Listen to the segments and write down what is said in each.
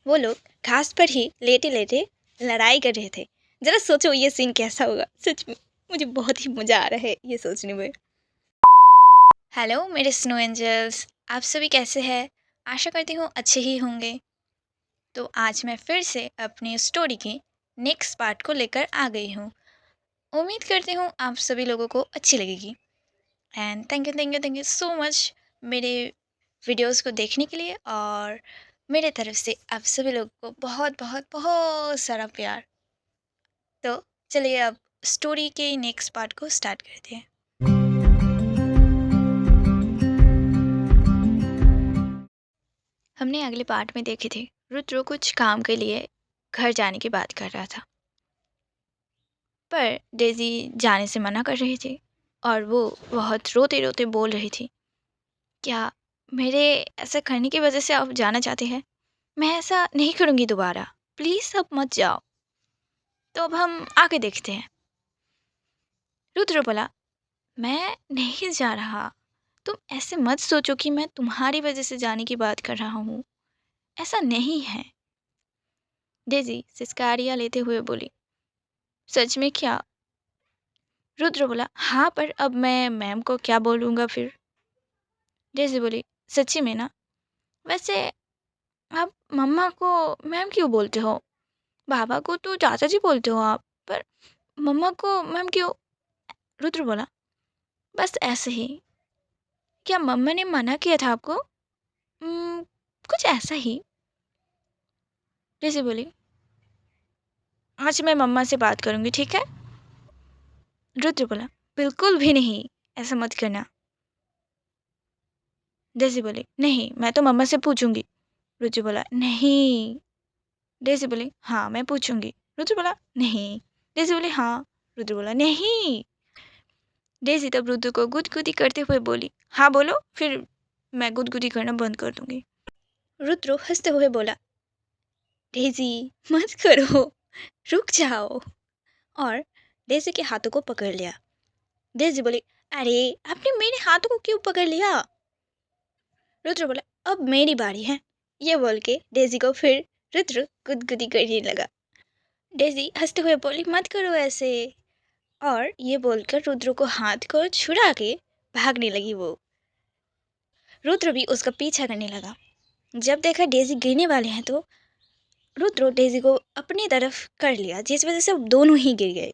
वो लोग घास पर ही लेटे लेटे लड़ाई कर रहे थे। ज़रा सोचो ये सीन कैसा होगा। सच में मुझे बहुत ही मज़ा आ रहा है ये सोचने में। हेलो मेरे स्नो एंजल्स, आप सभी कैसे हैं? आशा करती हूँ अच्छे ही होंगे। तो आज मैं फिर से अपनी स्टोरी के नेक्स्ट पार्ट को लेकर आ गई हूँ। उम्मीद करती हूँ आप सभी लोगों को अच्छी लगेगी। And thank you so much मेरे वीडियोस को देखने के लिए, और मेरे तरफ से आप सभी लोगों को बहुत बहुत बहुत सारा प्यार। तो चलिए अब स्टोरी के नेक्स्ट पार्ट को स्टार्ट करते हैं। हमने अगले पार्ट में देखे थे रुद्र कुछ काम के लिए घर जाने की बात कर रहा था, पर डेजी जाने से मना कर रही थी और वो बहुत रोते रोते बोल रही थी, क्या मेरे ऐसा करने की वजह से आप जाना चाहते हैं? मैं ऐसा नहीं करूँगी दोबारा, प्लीज़ अब मत जाओ। तो अब हम आगे देखते हैं। रुद्र बोला, मैं नहीं जा रहा। तुम ऐसे मत सोचो कि मैं तुम्हारी वजह से जाने की बात कर रहा हूँ, ऐसा नहीं है। डेजी सिस्कारियाँ लेते हुए बोली, सच में क्या? रुद्र बोला, हाँ, पर अब मैं मैम को क्या बोलूँगा फिर? डेजी बोली, सच्ची में ना? वैसे आप मम्मा को मैम क्यों बोलते हो? बाबा को तो चाचा जी बोलते हो आप, पर मम्मा को मैम क्यों? रुद्र बोला, बस ऐसे ही। क्या मम्मा ने मना किया था आपको? "उम्म, कुछ ऐसा ही।" डेजी बोली, आज मैं मम्मा से बात करूँगी, ठीक है? रुद्र बोला, बिल्कुल भी नहीं, ऐसा मत करना। डेजी बोली, नहीं, मैं तो मम्मा से पूछूंगी। रुद्र बोला, नहीं। डेजी बोली, हाँ, मैं पूछूंगी। रुद्र बोला, नहीं। डेजी बोली, हाँ। रुद्र बोला, नहीं। डेजी तब रुद्र को गुदगुदी करते हुए बोली, हाँ बोलो, फिर मैं गुदगुदी करना बंद कर दूंगी। रुद्र हंसते हुए बोला, डेजी मत करो, रुक जाओ, और डेजी के हाथों को पकड़ लिया। डेजी बोली, अरे आपने मेरे हाथों को क्यों पकड़ लिया? रुद्र बोला, अब मेरी बारी है। ये बोल के डेजी को फिर रुद्र गुदगुदी करने लगा। डेजी हंसते हुए बोली, मत करो ऐसे, और ये बोलकर रुद्र को हाथ को छुड़ा के भागने लगी वो। रुद्र भी उसका पीछा करने लगा। जब देखा डेजी गिरने वाले हैं तो रुद्र डेजी को अपनी तरफ कर लिया, जिस वजह से दोनों ही गिर गए।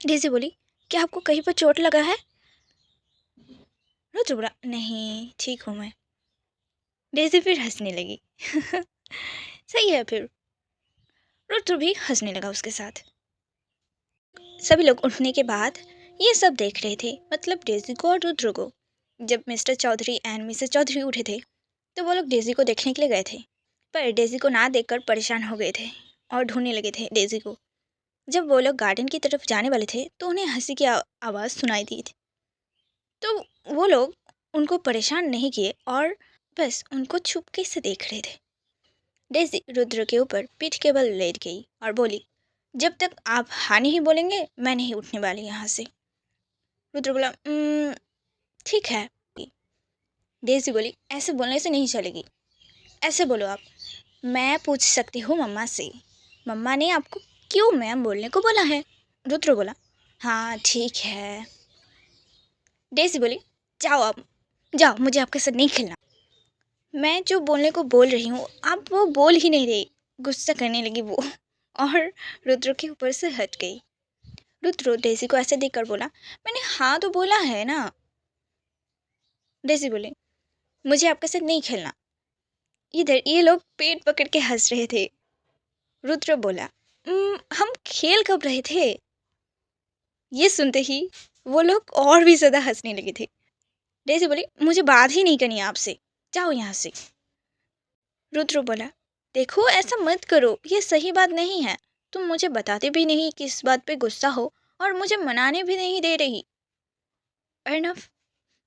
डेजी बोली, क्या आपको कहीं पर चोट लगा है? रुद्र बोला, नहीं, ठीक हूँ मैं। डेजी फिर हंसने लगी। सही है फिर। रुद्र भी हंसने लगा उसके साथ। सभी लोग उठने के बाद ये सब देख रहे थे, मतलब डेजी को और रुद्र को। जब mister Chaudhary and missus Chaudhary उठे थे तो वो लोग डेजी को देखने के लिए गए थे, पर डेजी को ना देखकर परेशान हो गए थे और ढूंढने लगे थे डेजी को। जब वो लोग गार्डन की तरफ जाने वाले थे तो उन्हें हंसी की आवाज़ सुनाई दी थी। तो वो लोग उनको परेशान नहीं किए और बस उनको चुपके से देख रहे थे। डेजी रुद्र के ऊपर पीठ के बल लेट गई और बोली, जब तक आप हाँ नहीं बोलेंगे मैं नहीं उठने वाली यहाँ से। रुद्र बोला, ठीक है। डेजी बोली, ऐसे बोलने से नहीं चलेगी, ऐसे बोलो आप, मैं पूछ सकती हूँ मम्मा से, मम्मा ने आपको क्यों मैम बोलने को बोला है? रुद्र बोला, हाँ ठीक है। डेजी बोली, जाओ आप, जाओ, मुझे आपके साथ नहीं खेलना। मैं जो बोलने को बोल रही हूँ आप वो बोल ही नहीं रही। गुस्सा करने लगी वो और रुद्र के ऊपर से हट गई। रुद्र डेजी को ऐसे देखकर बोला, मैंने हाँ तो बोला है ना। डेजी बोले, मुझे आपके साथ नहीं खेलना। इधर ये लोग पेट पकड़ के हंस रहे थे। रुद्र बोला, हम खेल कब रहे थे?" ये सुनते ही वो लोग और भी ज़्यादा हंसने लगे थे। डेजी बोली, मुझे बात ही नहीं करनी आपसे, जाओ यहाँ से। रुद्र बोला, देखो ऐसा मत करो, ये सही बात नहीं है। तुम मुझे बताते भी नहीं किस बात पे गुस्सा हो और मुझे मनाने भी नहीं दे रही। अर्नव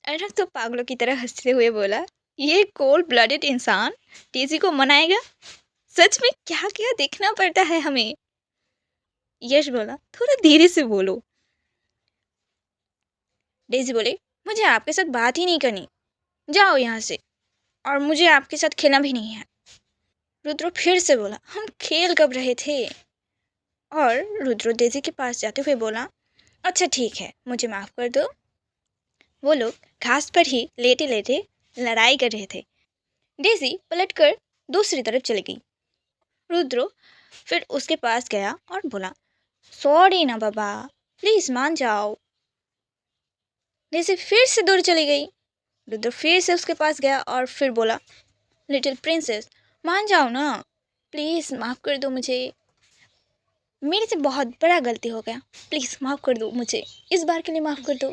अर्नव तो पागलों की तरह हंसते हुए बोला, ये कोल्ड ब्लडेड इंसान डेजी को मनाएगा? सच में क्या क्या देखना पड़ता है हमें। यश बोला, थोड़ा धीरे से बोलो। डेजी बोले, मुझे आपके साथ बात ही नहीं करनी, जाओ यहाँ से, और मुझे आपके साथ खेलना भी नहीं है। रुद्र फिर से बोला, हम खेल कब रहे थे? और रुद्र डेजी के पास जाते हुए बोला, अच्छा ठीक है, मुझे माफ़ कर दो। वो लोग घास पर ही लेटे लेटे लड़ाई कर रहे थे। डेजी पलटकर दूसरी तरफ चली गई। रुद्र फिर उसके पास गया और बोला, सॉरी ना बाबा, प्लीज मान जाओ। डेजी फिर से दूर चली गई। रुद्र फिर से उसके पास गया और फिर बोला, लिटिल प्रिंसेस, मान जाओ ना, प्लीज माफ कर दो मुझे, मेरे से बहुत बड़ा गलती हो गया, प्लीज माफ कर दो मुझे, इस बार के लिए माफ कर दो,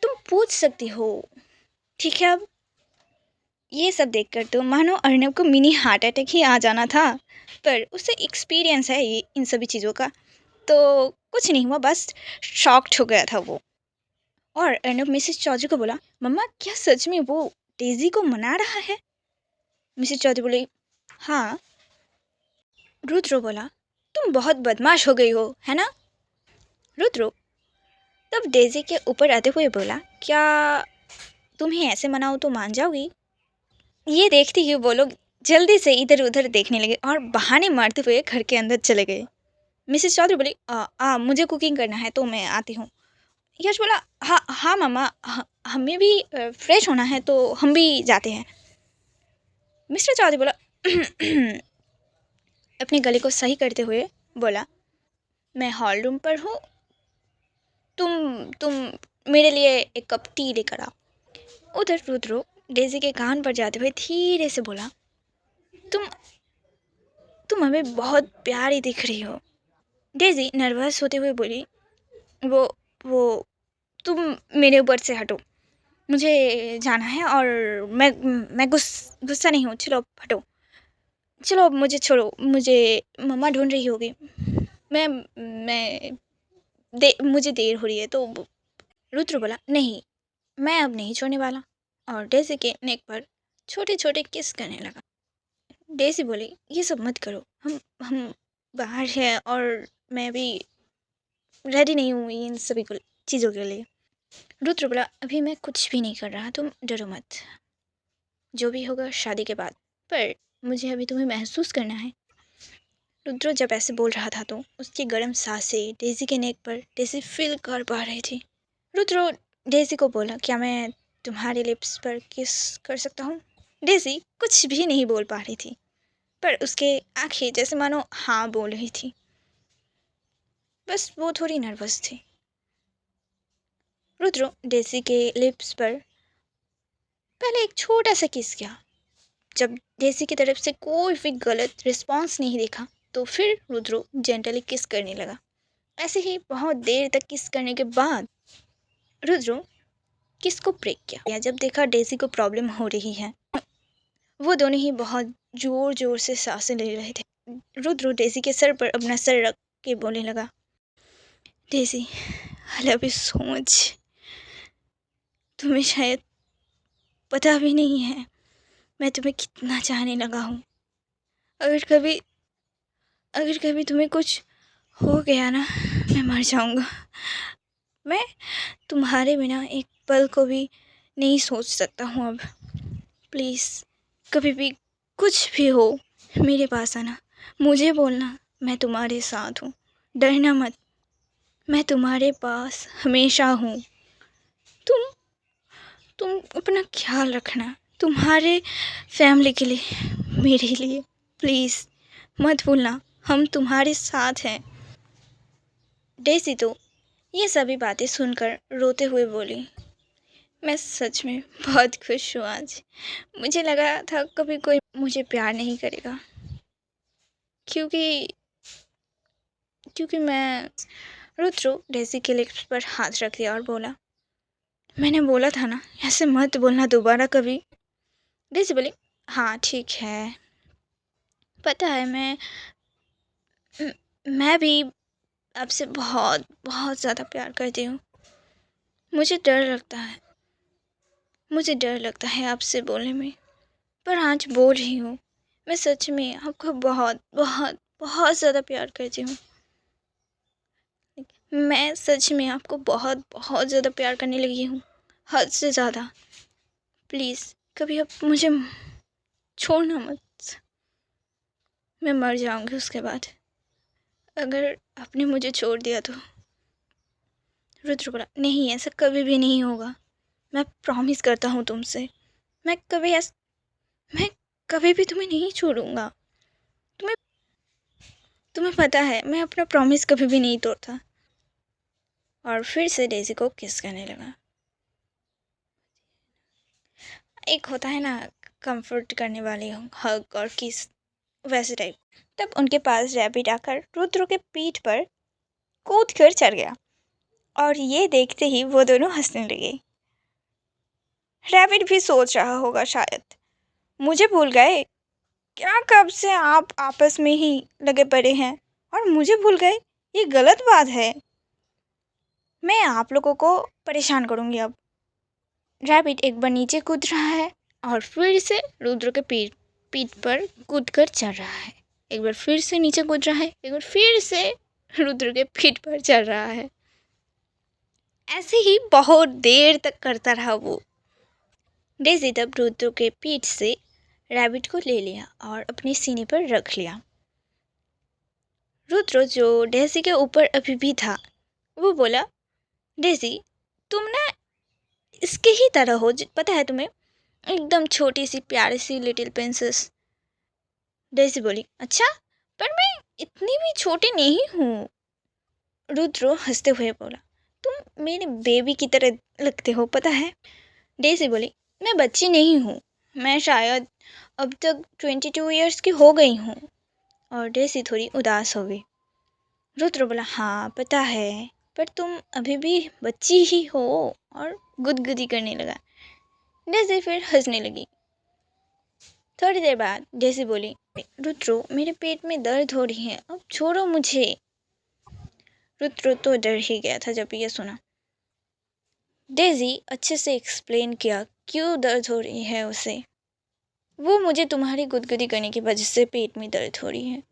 तुम पूछ सकती हो, ठीक है अब। ये सब देखकर तो मानो अर्नब को मिनी हार्ट अटैक ही आ जाना था, पर उससे एक्सपीरियंस है ये इन सभी चीज़ों का, तो कुछ नहीं हुआ, बस शॉक्ड हो गया था वो। और अर्नब मिसेस चौधरी को बोला, मम्मा क्या सच में वो डेजी को मना रहा है? मिसेस चौधरी बोली, हाँ। रुद्रो बोला, तुम बहुत बदमाश हो गई हो, है ना? रुद्रो तब डेजी के ऊपर आते हुए बोला, क्या तुम्हें ऐसे मनाओ तो मान जाओगी? ये देखते ही वो लोग जल्दी से इधर उधर देखने लगे और बहाने मारते हुए घर के अंदर चले गए। मिसेस चौधरी बोली, मुझे कुकिंग करना है तो मैं आती हूँ। यश बोला, हाँ हाँ मामा, हमें भी फ्रेश होना है तो हम भी जाते हैं। मिस्टर चौधरी बोला अपने गले को सही करते हुए बोला, मैं हॉल रूम पर हूँ, तुम मेरे लिए एक कप टी लेकर आओ। उधर रुद्रो डेजी के कान पर जाते हुए धीरे से बोला, तुम तुम हमें बहुत प्यारी दिख रही हो। डेजी नर्वस होते हुए बोली, वो वो तुम मेरे ऊपर से हटो, मुझे जाना है और मैं गुस्सा नहीं हूँ, चलो अब हटो, चलो अब मुझे छोड़ो, मुझे मम्मा ढूंढ रही होगी, मैं मुझे देर हो रही है तो। रुद्र बोला, नहीं, मैं अब नहीं छोड़ने वाला, और डेजी के नेक पर छोटे छोटे किस करने लगा। डेजी बोली, ये सब मत करो, हम बाहर हैं और मैं भी रेडी नहीं हूँ इन सभी चीज़ों के लिए। रुद्र बोला, अभी मैं कुछ भी नहीं कर रहा, तुम डरो मत, जो भी होगा शादी के बाद, पर मुझे अभी तुम्हें महसूस करना है। रुद्र जब ऐसे बोल रहा था तो उसकी गर्म सांसें डेजी के नेक पर डेजी फील कर पा रही थी। रुद्र डेजी को बोला, क्या मैं तुम्हारे लिप्स पर किस कर सकता हूँ? डेजी कुछ भी नहीं बोल पा रही थी, पर उसके आंखें जैसे मानो हाँ बोल रही थी, बस वो थोड़ी नर्वस थी। रुद्र डेजी के लिप्स पर पहले एक छोटा सा किस किया। जब डेजी की तरफ से कोई भी गलत रिस्पॉन्स नहीं देखा तो फिर रुद्रो जेंटली किस करने लगा। ऐसे ही बहुत देर तक किस करने के बाद रुद्रो किस को ब्रेक किया। जब देखा डेजी को प्रॉब्लम हो रही है, वो दोनों ही बहुत जोर जोर से सांसें ले रहे थे। रुद्रो डेजी के सर पर अपना सर रख के बोलने लगा, Daisy I love you so much, तुम्हें शायद पता भी नहीं है मैं तुम्हें कितना चाहने लगा हूँ। अगर कभी अगर कभी तुम्हें कुछ हो गया ना, मैं मर जाऊँगा। मैं तुम्हारे बिना एक पल को भी नहीं सोच सकता हूँ अब। प्लीज़ कभी भी कुछ भी हो मेरे पास आना, मुझे बोलना, मैं तुम्हारे साथ हूँ, डरना मत, मैं तुम्हारे पास हमेशा हूँ। तुम तुम अपना ख्याल रखना, तुम्हारे फैमिली के लिए, मेरे लिए, प्लीज़ मत भूलना, हम तुम्हारे साथ हैं। डेजी तो ये सभी बातें सुनकर रोते हुए बोली, मैं सच में बहुत खुश हूँ आज। मुझे लगा था कभी कोई मुझे प्यार नहीं करेगा, क्योंकि क्योंकि मैं। रुद्रो डेजी के लिप्स पर हाथ रख दिया और बोला, मैंने बोला था ना ऐसे मत बोलना दोबारा कभी। डेजी बोली, हाँ ठीक है, पता है, मैं भी आपसे बहुत बहुत ज़्यादा प्यार करती हूँ। मुझे डर लगता है, मुझे डर लगता है आपसे बोलने में, पर आज बोल रही हूँ। मैं सच में आपको बहुत बहुत बहुत ज़्यादा प्यार करती हूँ। मैं सच में आपको बहुत बहुत ज़्यादा प्यार करने लगी हूँ, हद से ज़्यादा। प्लीज़ कभी आप मुझे छोड़ना मत। मैं मर जाऊंगी उसके बाद, अगर आपने मुझे छोड़ दिया तो। रुद्र बोला, नहीं, ऐसा कभी भी नहीं होगा, मैं प्रॉमिस करता हूँ तुमसे। मैं कभी ऐस मैं कभी भी तुम्हें नहीं छोड़ूंगा। तुम्हें तुम्हें पता है, मैं अपना प्रॉमिस कभी भी नहीं तोड़ता। और फिर से डेज़ी को किस करने लगा। एक होता है ना, कंफर्ट करने वाले हग और किस, वैसे टाइप। तब उनके पास रैबिट आकर रुद्र के पीठ पर कूद कर चढ़ गया, और ये देखते ही वो दोनों हंसने लगे। रैबिट भी सोच रहा होगा शायद, मुझे भूल गए क्या, कब से आप आपस में ही लगे पड़े हैं और मुझे भूल गए, ये गलत बात है, मैं आप लोगों को परेशान करूंगी अब। रैबिट एक बार नीचे कूद रहा है और फिर से रुद्र के पीठ पीठ पर कूद कर चढ़ रहा है। एक बार फिर से नीचे कूद रहा है, एक बार फिर से रुद्र के पीठ पर चढ़ रहा है। ऐसे ही बहुत देर तक करता रहा वो। डेज़ी तब रुद्र के पीठ से रैबिट को ले लिया और अपने सीने पर रख लिया। रुद्र जो डेज़ी के ऊपर अभी भी था, वो बोला, डेज़ी तुम ना इसके ही तरह हो, पता है तुम्हें, एकदम छोटी सी प्यारी सी लिटिल प्रिंसेस। डेज़ी बोली, अच्छा, पर मैं इतनी भी छोटी नहीं हूँ। रुद्र हंसते हुए बोला, तुम मेरे बेबी की तरह लगते हो, पता है। डेज़ी बोली, मैं बच्ची नहीं हूँ, मैं शायद अब तक 22 ईयर्स की हो गई हूँ। और डेज़ी थोड़ी उदास हो गई। रुद्र बोला, हाँ पता है, पर तुम अभी भी बच्ची ही हो। और गुदगुदी करने लगा। डेज़ी फिर हंसने लगी। थोड़ी देर बाद डेज़ी बोली, रुद्र मेरे पेट में दर्द हो रही है, अब छोड़ो मुझे। रुद्र तो डर ही गया था जब ये सुना। डेज़ी अच्छे से एक्सप्लेन किया क्यों दर्द हो रही है उसे। वो मुझे तुम्हारी गुदगुदी करने की वजह से पेट में दर्द हो रही है।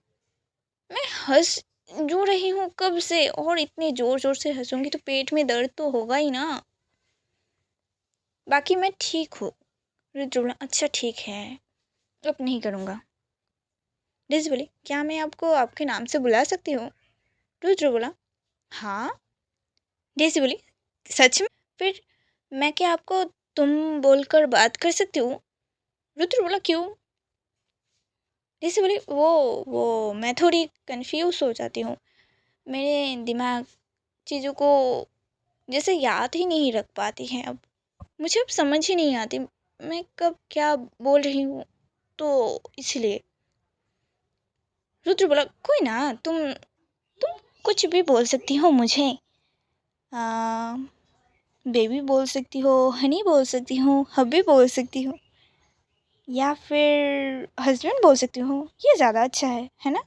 मैं हंस जो रही हूँ कब से, और इतने ज़ोर ज़ोर से हंसूंगी तो पेट में दर्द तो होगा ही ना। बाकी मैं ठीक हूँ। रुद्र बोला, अच्छा ठीक है, अब नहीं करूँगा। डेज़ी बोली, क्या मैं आपको आपके नाम से बुला सकती हूँ। रुद्र बोला, हाँ। डेज़ी बोली, सच में, फिर मैं क्या आपको तुम बोलकर बात कर सकती हूँ। रुद्र बोला, क्यों। डेज़ी बोली, वो मैं थोड़ी कंफ्यूज हो जाती हूँ, मेरे दिमाग चीज़ों को जैसे याद ही नहीं रख पाती हैं अब, मुझे अब समझ ही नहीं आती मैं कब क्या बोल रही हूँ, तो इसलिए। रुद्र बोला, कोई ना, तुम कुछ भी बोल सकती हो मुझे। आ, बेबी बोल सकती हो, हनी बोल सकती हो, हब्बी बोल सकती हो, या फिर हस्बैंड बोल सकती हो, ये ज़्यादा अच्छा है ना।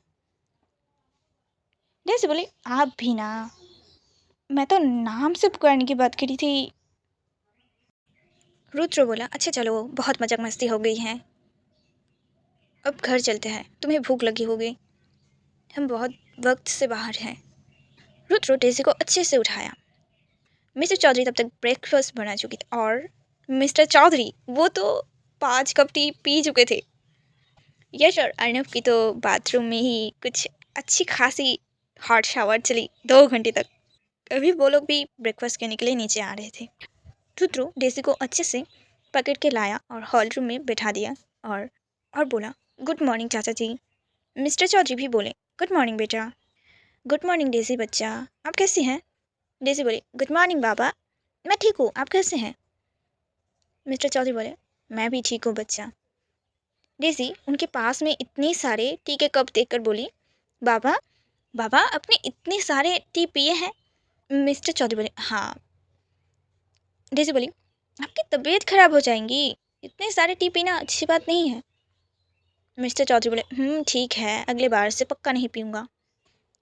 जैसे बोले, आप भी ना, मैं तो नाम से पुकारने की बात करी थी। रुद्र बोला, अच्छा चलो, बहुत मजाक मस्ती हो गई है, अब घर चलते हैं, तुम्हें भूख लगी होगी, हम बहुत वक्त से बाहर हैं। रुद्र डेज़ी को अच्छे से उठाया। मिस्टर चौधरी तब तक ब्रेकफास्ट बना चुकी थी, और मिस्टर चौधरी वो तो 5 कप टी पी चुके थे। यश और अर्नब की तो बाथरूम में ही कुछ अच्छी खासी हॉट शावर चली 2 घंटे तक। अभी वो लोग भी ब्रेकफास्ट करने के लिए नीचे आ रहे थे। रुद्र डेज़ी को अच्छे से पकड़ के लाया और हॉल रूम में बैठा दिया, और बोला, गुड मॉर्निंग चाचा जी। मिस्टर चौधरी भी बोले, गुड मॉर्निंग बेटा। गुड मॉर्निंग डेज़ी बच्चा, आप कैसी हैं। डेज़ी बोली, गुड मॉर्निंग बाबा, मैं ठीक हूँ, आप कैसे हैं। मिस्टर चौधरी बोले, मैं भी ठीक हूँ बच्चा। डेज़ी उनके पास में इतने सारे टी के कप देखकर बोली, बाबा बाबा आपने इतने सारे टी पिए हैं। मिस्टर चौधरी बोले, हाँ। डेज़ी बोली, आपकी तबीयत खराब हो जाएंगी, इतने सारे टी पीना अच्छी बात नहीं है। मिस्टर चौधरी बोले, ठीक है, अगले बार से पक्का नहीं पीऊँगा।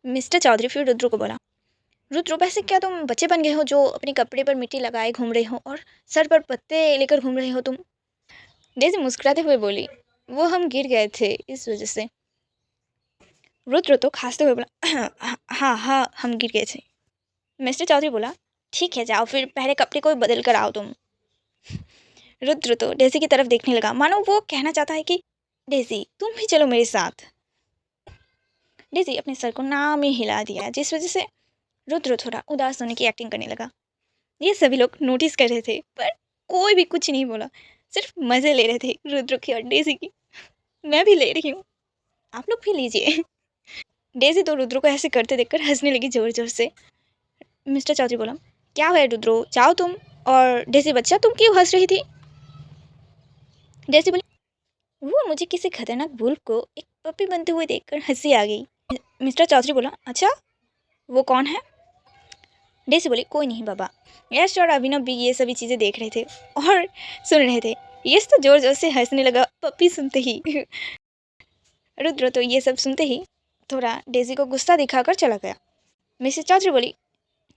मिस्टर चौधरी फिर रुद्र को बोला, रुद्र वैसे क्या तुम बच्चे बन गए हो जो अपने कपड़े पर मिट्टी लगाए घूम रहे हो और सर पर पत्ते लेकर घूम रहे हो तुम। डेज़ी मुस्कुराते हुए बोली, वो हम गिर गए थे इस वजह से। रुद्र तो खांसते हुए बोला, हाँ हाँ हम गिर गए थे। मिस्टर चौधरी बोला, ठीक है जाओ फिर पहले कपड़े को बदल कर आओ तुम। रुद्र तो डेज़ी की तरफ देखने लगा, मानो वो कहना चाहता है कि डेज़ी तुम भी चलो मेरे साथ। डेजी अपने सर को ना में हिला दिया, जिस वजह से रुद्र थोड़ा उदास होने की एक्टिंग करने लगा। ये सभी लोग नोटिस कर रहे थे, पर कोई भी कुछ नहीं बोला, सिर्फ मज़े ले रहे थे रुद्र की और डेजी की। मैं भी ले रही हूँ, आप लोग भी लीजिए। डेजी तो रुद्र को ऐसे करते देखकर हंसने लगी ज़ोर ज़ोर से। मिस्टर चौधरी बोला, क्या हुआ रुद्रो, जाओ तुम। और डेजी, बच्चा तुम क्यों हंस रही थी? डेजी बोली, वो मुझे किसी खतरनाक वुल्फ को एक पपी बनते हुए देखकर हंसी आ गई। मिस्टर चौधरी बोला, अच्छा वो कौन है? डेसी बोली, कोई नहीं बाबा, यश और अभिनव भी ये सभी चीज़ें देख रहे थे और सुन रहे थे। यश तो जोर जोर से हंसने लगा पपी सुनते ही। रुद्र तो ये सब सुनते ही थोड़ा डेजी को गुस्सा दिखाकर चला गया। मिसेस चौधरी बोली,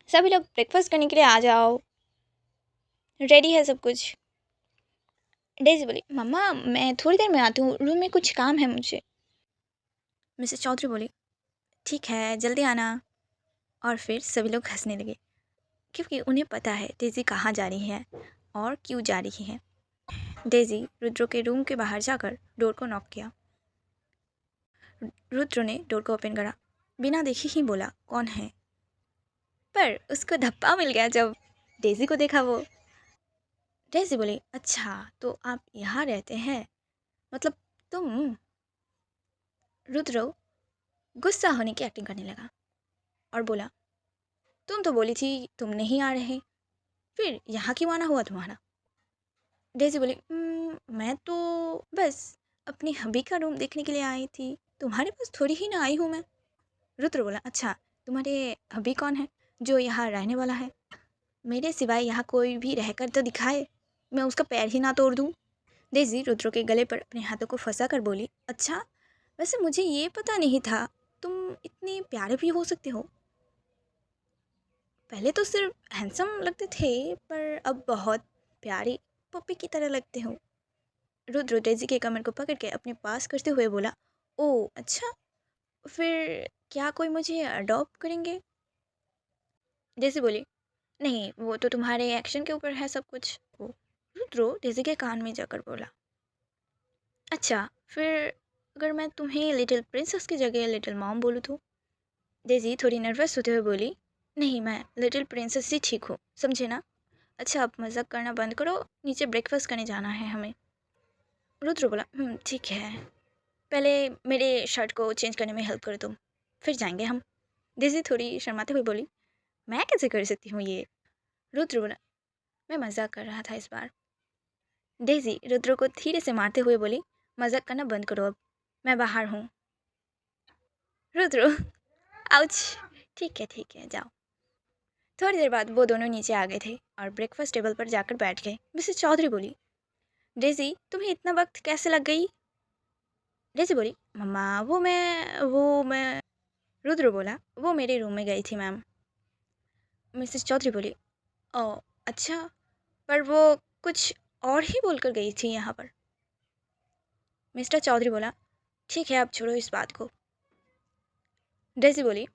सभी लोग ब्रेकफास्ट करने के लिए आ जाओ, रेडी है सब कुछ। डेजी बोली, मम्मा मैं थोड़ी देर में आती हूँ, रूम में कुछ काम है मुझे। मिसेस चौधरी बोली, ठीक है जल्दी आना। और फिर सभी लोग हंसने लगे, क्योंकि उन्हें पता है डेजी कहाँ जा रही है और क्यों जा रही है। डेजी रुद्र के रूम के बाहर जाकर डोर को नॉक किया। रुद्र ने डोर को ओपन करा, बिना देखे ही बोला, कौन है? पर उसको धप्पा मिल गया जब डेजी को देखा वो। डेजी बोली, अच्छा तो आप यहाँ रहते हैं, मतलब तुम? रुद्र गुस्सा होने की एक्टिंग करने लगा और बोला, तुम तो बोली थी तुम नहीं आ रहे, फिर यहाँ क्यों आना हुआ तुम्हारा? डेजी बोली, मैं तो बस अपनी हबी का रूम देखने के लिए आई थी, तुम्हारे पास थोड़ी ही ना आई हूँ मैं। रुद्र बोला, अच्छा तुम्हारे हबी कौन है जो यहाँ रहने वाला है? मेरे सिवाय यहाँ कोई भी रहकर तो दिखाए, मैं उसका पैर ही ना तोड़ दूँ। डेजी रुद्र के गले पर अपने हाथों को फंसा कर बोली, अच्छा वैसे मुझे ये पता नहीं था तुम इतने प्यारे भी हो सकते हो। पहले तो सिर्फ हैंडसम लगते थे, पर अब बहुत प्यारी पप्पी की तरह लगते हो। रुद्र डेजी के कमर को पकड़ के अपने पास करते हुए बोला, ओह अच्छा, फिर क्या कोई मुझे अडॉप्ट करेंगे? डेजी बोली, नहीं वो तो तुम्हारे एक्शन के ऊपर है सब कुछ। वो रुद्र डेजी के कान में जाकर बोला, अच्छा फिर अगर मैं तुम्हें लिटिल प्रिंसेस की जगह लिटिल मॉम बोलूँ तो? डेजी थोड़ी नर्वस होते हुए बोली, नहीं मैं लिटिल प्रिंसेस ही ठीक हूँ, समझे ना? अच्छा अब मजाक करना बंद करो, नीचे ब्रेकफास्ट करने जाना है हमें। रुद्र बोला, ठीक है, पहले मेरे शर्ट को चेंज करने में हेल्प करो तुम, फिर जाएंगे हम। डेजी थोड़ी शर्माते हुए बोली, मैं कैसे कर सकती हूँ ये? रुद्र बोला, मैं मजाक कर रहा था इस बार। डेजी रुद्र को धीरे से मारते हुए बोली, मजाक करना बंद करो अब, मैं बाहर हूँ। रुद्र आउच, ठीक है जाओ। थोड़ी देर बाद वो दोनों नीचे आ गए थे और ब्रेकफास्ट टेबल पर जाकर बैठ गए। मिसेस चौधरी बोली, डेजी तुम्हें इतना वक्त कैसे लग गई? डेजी बोली, मम्मा वो मैं। रुद्र बोला, वो मेरे रूम में गई थी मैम। मिसेस चौधरी बोली, ओह अच्छा, पर वो कुछ और ही बोलकर गई थी यहाँ पर। मिस्टर चौधरी बोला, ठीक है अब छोड़ो इस बात को। डेजी बोली,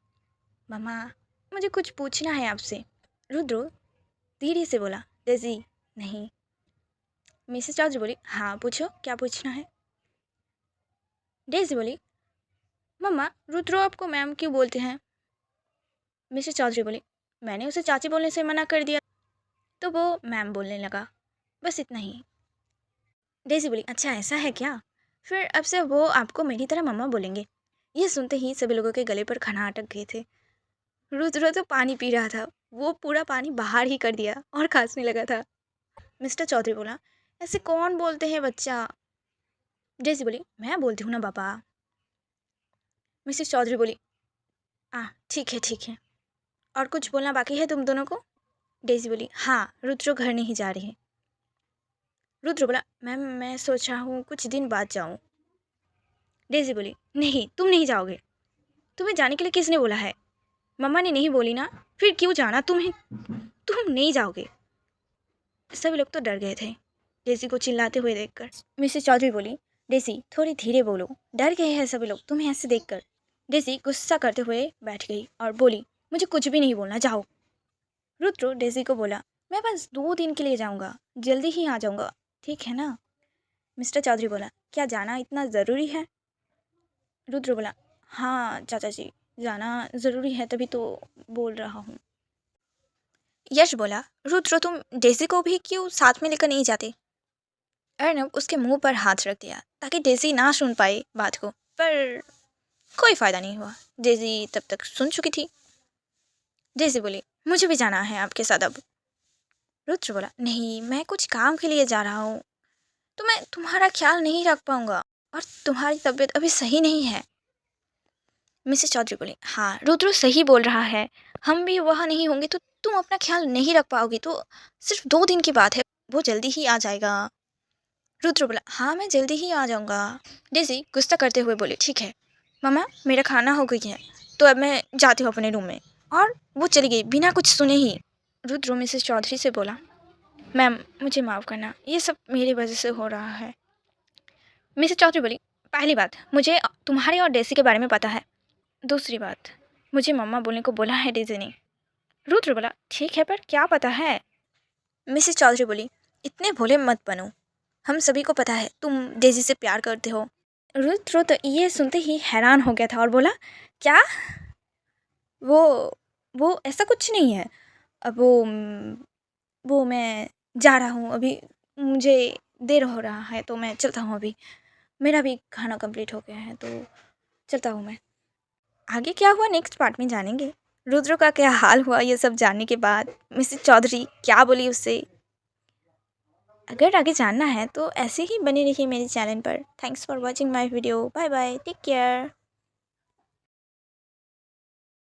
मम्मा मुझे कुछ पूछना है आपसे। रुद्र धीरे से बोला, डेजी नहीं। मिसेस चौधरी बोली, हाँ पूछो क्या पूछना है। डेजी बोली, मम्मा रुद्र आपको मैम क्यों बोलते हैं? मिसेस चौधरी बोली, मैंने उसे चाची बोलने से मना कर दिया तो वो मैम बोलने लगा, बस इतना ही। डेजी बोली, अच्छा ऐसा है क्या, फिर अब से वो आपको मेरी तरह मम्मा बोलेंगे। ये सुनते ही सभी लोगों के गले पर खाना अटक गए थे। रुद्र तो पानी पी रहा था, वो पूरा पानी बाहर ही कर दिया और खांसने लगा था। मिस्टर चौधरी बोला, ऐसे कौन बोलते हैं बच्चा? डेजी बोली, मैं बोलती हूँ ना पापा। मिसेस चौधरी बोली, ठीक है, और कुछ बोलना बाकी है तुम दोनों को? डेजी बोली, हाँ रुद्र घर नहीं जा रही है। रुद्र बोला, मैम मैं सोच रहा हूँ कुछ दिन बाद जाऊँ। डेजी बोली, नहीं तुम नहीं जाओगे, तुम्हें जाने के लिए किसने बोला है? मम्मा ने नहीं बोली ना, फिर क्यों जाना तुम्हें, तुम नहीं जाओगे। सभी लोग तो डर गए थे डेजी को चिल्लाते हुए देखकर। मिसेस चौधरी बोली, डेजी थोड़ी धीरे बोलो, डर गए हैं सभी लोग तुम्हें ऐसे देखकर। डेजी गुस्सा करते हुए बैठ गई और बोली, मुझे कुछ भी नहीं बोलना, जाओ। रुद्र डेजी को बोला, मैं बस 2 दिन के लिए जाऊँगा, जल्दी ही आ जाऊँगा, ठीक है ना? मिस्टर चौधरी बोला, क्या जाना इतना ज़रूरी है? रुद्र बोला, हाँ चाचा जी, जाना ज़रूरी है तभी तो बोल रहा हूँ। यश बोला, रुद्र तुम डेज़ी को भी क्यों साथ में लेकर नहीं जाते? अर्नब उसके मुंह पर हाथ रख दिया ताकि डेज़ी ना सुन पाए बात को, पर कोई फ़ायदा नहीं हुआ। डेज़ी तब तक सुन चुकी थी। डेज़ी बोली, मुझे भी जाना है आपके साथ अब। रुद्र बोला, नहीं मैं कुछ काम के लिए जा रहा हूँ, तो मैं तुम्हारा ख्याल नहीं रख पाऊंगा, और तुम्हारी तबीयत अभी सही नहीं है। मिसेस चौधरी बोली, हाँ रुद्र सही बोल रहा है, हम भी वहाँ नहीं होंगे तो तुम अपना ख्याल नहीं रख पाओगी, तो सिर्फ 2 दिन की बात है, वो जल्दी ही आ जाएगा। रुद्र बोला, हाँ मैं जल्दी ही आ जाऊंगा। डेज़ी गुस्सा करते हुए बोली, ठीक है मामा, मेरा खाना हो गई है, तो अब मैं जाती हूँ अपने रूम में। और वो चली गई बिना कुछ सुने ही। रुद्र मिसेस चौधरी से बोला, मैम मुझे माफ़ करना, ये सब मेरी वजह से हो रहा है। मिसेस चौधरी बोली, पहली बात मुझे तुम्हारे और डेसी के बारे में पता है, दूसरी बात मुझे मम्मा बोलने को बोला है डेजी ने। रुद्र बोला, ठीक है पर क्या पता है? मिसेस चौधरी बोली, इतने भोले मत बनो, हम सभी को पता है तुम डेजी से प्यार करते हो। रुद्र तो ये सुनते ही हैरान हो गया था और बोला, क्या? वो वो ऐसा कुछ नहीं है। अब वो मैं जा रहा हूँ अभी, मुझे देर हो रहा है तो मैं चलता हूँ अभी, मेरा भी खाना कंप्लीट हो गया है तो चलता हूँ मैं। आगे क्या हुआ नेक्स्ट पार्ट में जानेंगे। रुद्र का क्या हाल हुआ ये सब जानने के बाद, मिसेस चौधरी क्या बोली उससे। अगर आगे जानना है तो ऐसे ही बने रहिए मेरे चैनल पर। Thanks for watching my video, bye bye, take care.